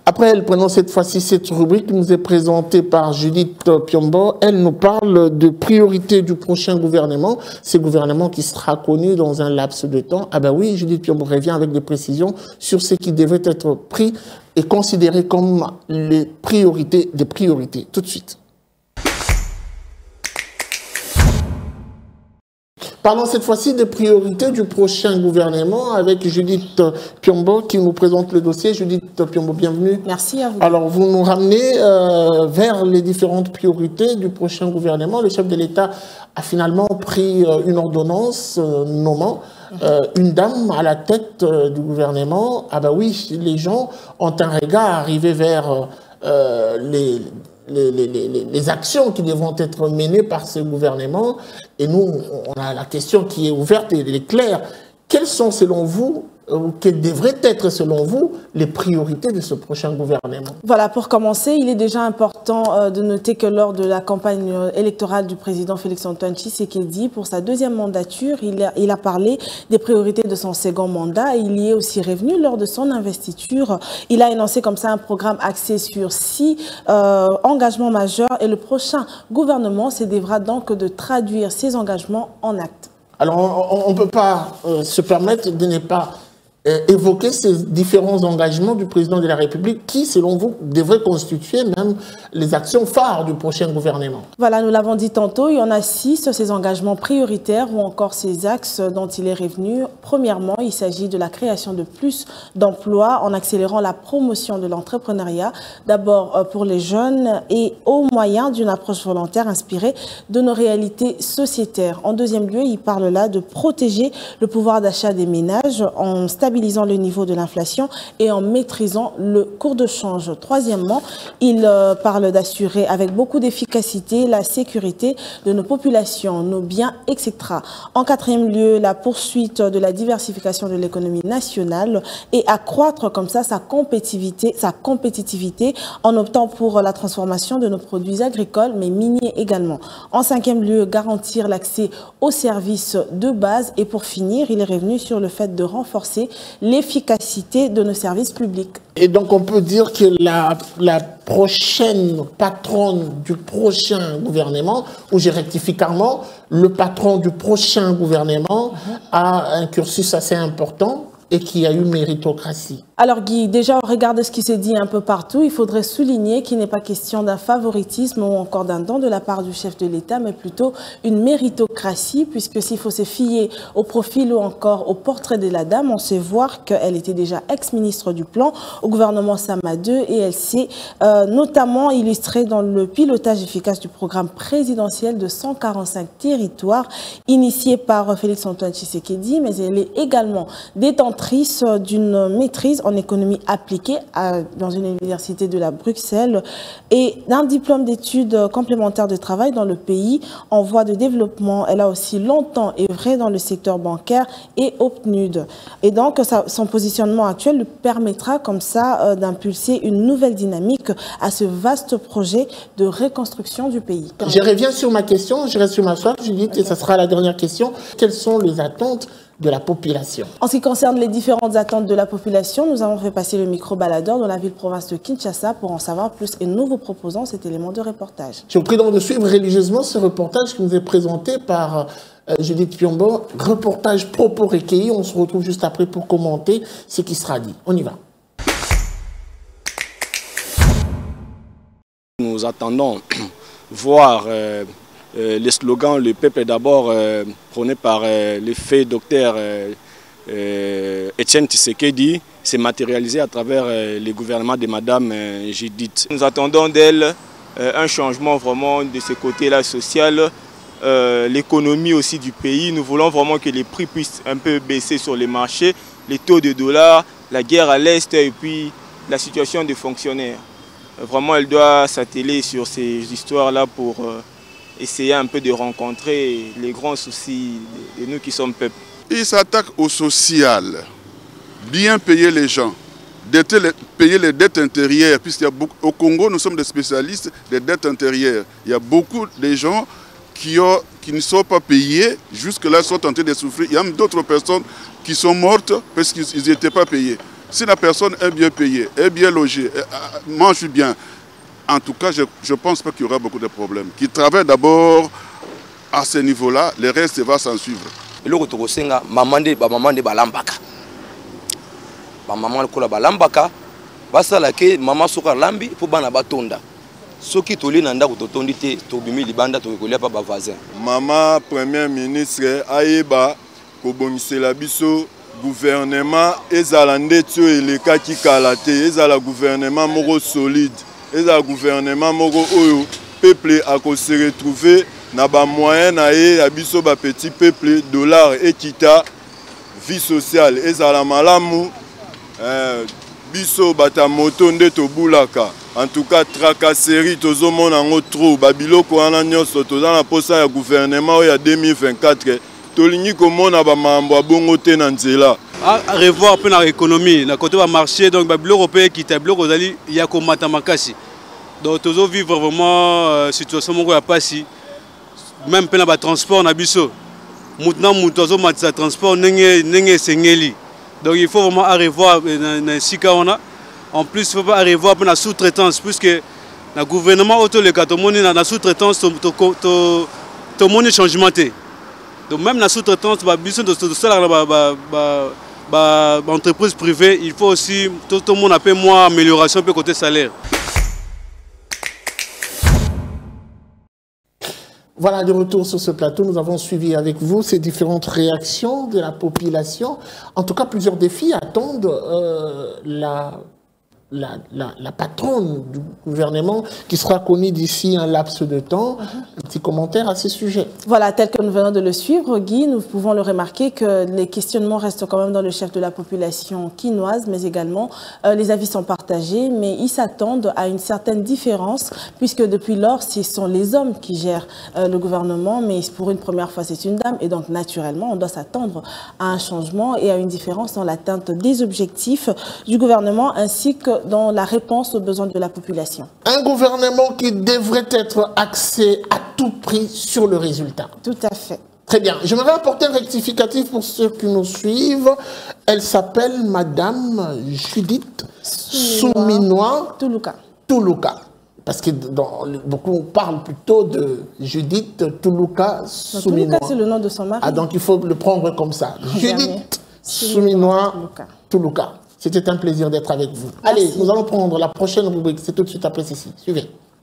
Après, prenons cette fois-ci cette rubrique qui nous est présentée par Judith Piombo. Elle nous parle de priorité du prochain gouvernement. Ce gouvernement qui sera connu dans un laps de temps. Ah ben oui, Judith Piombo revient avec des précisions sur ce qui devrait être pris et considéré comme les priorités des priorités. Tout de suite. Parlons cette fois-ci des priorités du prochain gouvernement avec Judith Piombo qui nous présente le dossier. Judith Piombo, bienvenue. Merci à vous. Alors, vous nous ramenez vers les différentes priorités du prochain gouvernement. Le chef de l'État a finalement pris une ordonnance nommant une dame à la tête du gouvernement. Ah ben oui, les gens ont un regard arrivé vers les actions qui devront être menées par ce gouvernement. Et nous, on a la question qui est ouverte et elle est claire. Quelles sont, selon vous, ou quelles devraient être, selon vous, les priorités de ce prochain gouvernement? Voilà, pour commencer, il est déjà important de noter que lors de la campagne électorale du président Félix-Antoine Tshisekedi, pour sa deuxième mandature, il a parlé des priorités de son second mandat et il y est aussi revenu lors de son investiture. Il a énoncé comme ça un programme axé sur 6 engagements majeurs et le prochain gouvernement se devra donc de traduire ces engagements en actes. Alors, on ne peut pas se permettre de ne pas évoquer ces différents engagements du président de la République qui, selon vous, devraient constituer même les actions phares du prochain gouvernement. Voilà, nous l'avons dit tantôt, il y en a 6, ces engagements prioritaires ou encore ces axes dont il est revenu. Premièrement, il s'agit de la création de plus d'emplois en accélérant la promotion de l'entrepreneuriat, d'abord pour les jeunes et au moyen d'une approche volontaire inspirée de nos réalités sociétaires. En deuxième lieu, il parle là de protéger le pouvoir d'achat des ménages en stabilisant le niveau de l'inflation et en maîtrisant le cours de change. Troisièmement, il parle d'assurer avec beaucoup d'efficacité la sécurité de nos populations, nos biens, etc. En quatrième lieu, la poursuite de la diversification de l'économie nationale et accroître comme ça sa compétitivité en optant pour la transformation de nos produits agricoles, mais miniers également. En cinquième lieu, garantir l'accès aux services de base et pour finir, il est revenu sur le fait de renforcer l'efficacité de nos services publics. Et donc on peut dire que la prochaine patronne du prochain gouvernement, ou je rectifie carrément, le patron du prochain gouvernement a un cursus assez important et qui a eu méritocratie. Alors Guy, déjà au regard de ce qui s'est dit un peu partout, il faudrait souligner qu'il n'est pas question d'un favoritisme ou encore d'un don de la part du chef de l'État, mais plutôt une méritocratie, puisque s'il faut se fier au profil ou encore au portrait de la dame, on sait voir qu'elle était déjà ex-ministre du Plan au gouvernement Sama II et elle s'est notamment illustrée dans le pilotage efficace du programme présidentiel de 145 territoires initié par Félix-Antoine Tshisekedi, mais elle est également détentrice d'une maîtrise en économie appliquée dans une université de la Bruxelles et d'un diplôme d'études complémentaires de travail dans le pays en voie de développement. Elle a aussi longtemps œuvré dans le secteur bancaire et au PNUD. Et donc, son positionnement actuel lui permettra comme ça d'impulser une nouvelle dynamique à ce vaste projet de reconstruction du pays. Je reviens sur ma question, je reste sur ma soif, Judith, et ça sera la dernière question. Quelles sont les attentes de la population? En ce qui concerne les différentes attentes de la population, nous avons fait passer le micro-baladeur dans la ville-province de Kinshasa pour en savoir plus et nous vous proposons cet élément de reportage. Je vous prie donc de suivre religieusement ce reportage qui nous est présenté par Judith Piombo, reportage propos recueillis. On se retrouve juste après pour commenter ce qui sera dit. On y va. Nous attendons voir les slogans « Le peuple d'abord » prôné par le fait docteur Etienne Tshisekedi s'est matérialisé à travers le gouvernement de Madame Judith. Nous attendons d'elle un changement vraiment de ce côté-là social, l'économie aussi du pays. Nous voulons vraiment que les prix puissent un peu baisser sur les marchés, les taux de dollars, la guerre à l'Est et puis la situation des fonctionnaires. Vraiment, elle doit s'atteler sur ces histoires-là pour essayer un peu de rencontrer les grands soucis de nous qui sommes peuple. Il s'attaque au social, bien payer les gens, payer les dettes intérieures, puisqu'au Congo, nous sommes des spécialistes des dettes intérieures. Il y a beaucoup de gens qui ne sont pas payés, jusque-là sont en train de souffrir. Il y a d'autres personnes qui sont mortes parce qu'ils n'étaient pas payés. Si la personne est bien payée, est bien logée, mange bien, en tout cas, je ne pense pas qu'il y aura beaucoup de problèmes. Qui travaille d'abord à ce niveau-là, le reste va s'en suivre. Le maman de balambaka. Maman de balambaka. Basala ke maman soka lambi pour bana batonda. Soki toli nanda kutotondi te tobimi libanda to kolia pa ba voisin. Maman premier ministre ayeba ko bongisela biso gouvernement ezala ndeto eleka kikala te, ezala gouvernement moko solide, ezala gouvernement moko oyo peuple a ko se retrouver na ba moyen na ye abiso ba petit peuple dollar ekita vie sociale ezala malamu biso bata moto nde tobulaka. En tout cas tracasserie tozomona ngo trop babiloko wana nyonso toza na posa ya gouvernement ya 2024 tolingi komona ba mambo abongo te na nzela à revoir peu na économie na côté ba marché donc babiloko pe kita biloko zali ya komata makasi donc tozo vivre vraiment situation moko ya pasi même pe na ba transport na biso mutna mutozo matisa transport nenge sengeli. Donc il faut vraiment revoir en plus il faut pas revoir la sous-traitance puisque le gouvernement auto le cas la sous-traitance tout monde changement. Donc même la sous-traitance entreprise privée il faut aussi tout le monde appelle moins amélioration peut côté salaire. Voilà, de retour sur ce plateau, nous avons suivi avec vous ces différentes réactions de la population. En tout cas, plusieurs défis attendent la patronne du gouvernement qui sera connue d'ici un laps de temps. Un petit commentaire à ce sujet. Voilà, tel que nous venons de le suivre, Guy, nous pouvons le remarquer que les questionnements restent quand même dans le chef de la population quinoise, mais également les avis sont partagés, mais ils s'attendent à une certaine différence, puisque depuis lors, ce sont les hommes qui gèrent le gouvernement, mais pour une première fois, c'est une dame, et donc naturellement, on doit s'attendre à un changement et à une différence dans l'atteinte des objectifs du gouvernement, ainsi que dans la réponse aux besoins de la population. Un gouvernement qui devrait être axé à tout prix sur le résultat. Tout à fait. Très bien. Je vais apporter un rectificatif pour ceux qui nous suivent. Elle s'appelle Madame Judith Souminois Toulouka. Parce que beaucoup parlent plutôt de Judith Toulouka Souminois. Toulouka, c'est le nom de son mari. Ah, donc il faut le prendre comme ça. Judith Souminois Toulouka. C'était un plaisir d'être avec vous. Merci. Allez, nous allons prendre la prochaine rubrique. C'est tout de suite après ceci. Suivez.